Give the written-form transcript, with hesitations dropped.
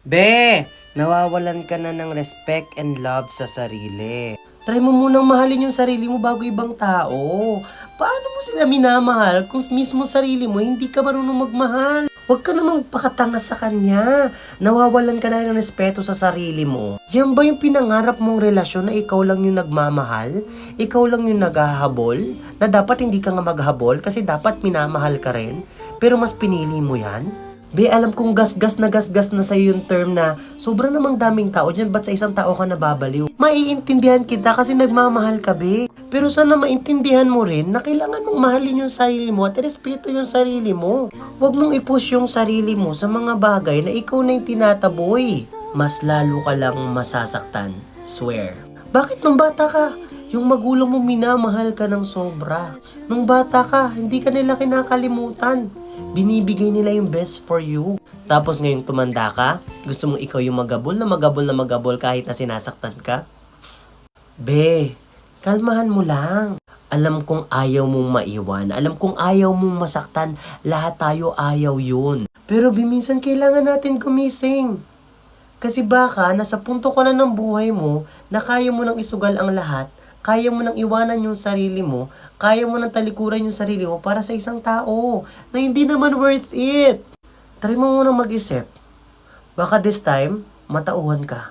Be, nawawalan ka na ng respect and love sa sarili. Try mo munang mahalin yung sarili mo bago ibang tao. Paano mo sila minamahal kung mismo sarili mo hindi ka marunong magmahal? Huwag ka namang pakatanga sa kanya. Nawawalan ka na ng respeto sa sarili mo. Yan ba yung pinangarap mong relasyon na ikaw lang yung nagmamahal? Ikaw lang yung naghahabol? Na dapat hindi ka nga maghabol kasi dapat minamahal ka rin? Pero mas pinili mo yan? Be, alam kong gasgas na sa'yo yung term na sobrang namang daming tao dyan, ba't sa isang tao ka nababaliw? Maiintindihan kita kasi nagmamahal ka, be. Pero sana maintindihan mo rin na kailangan mong mahalin yung sarili mo at respeto yung sarili mo. Huwag mong i-push yung sarili mo sa mga bagay na ikaw na yung tinataboy. Mas lalo ka lang masasaktan. Swear. Bakit nung bata ka? Yung magulang mo minamahal ka ng sobra. Nung bata ka, hindi ka nila kinakalimutan. Binibigay nila yung best for you. Tapos ngayong tumanda ka, gusto mong ikaw yung magabol na magabol kahit na sinasaktan ka? Be, kalmahan mo lang. Alam kong ayaw mong maiwan. Alam kong ayaw mong masaktan. Lahat tayo ayaw yun. Pero minsan kailangan natin gumising. Kasi baka nasa punto ka na ng buhay mo na kaya mo nang isugal ang lahat. Kaya mo nang iwanan yung sarili mo, kaya mo nang talikuran yung sarili mo para sa isang tao na hindi naman worth it. Try mo muna mag-isip. Baka this time, matauhan ka.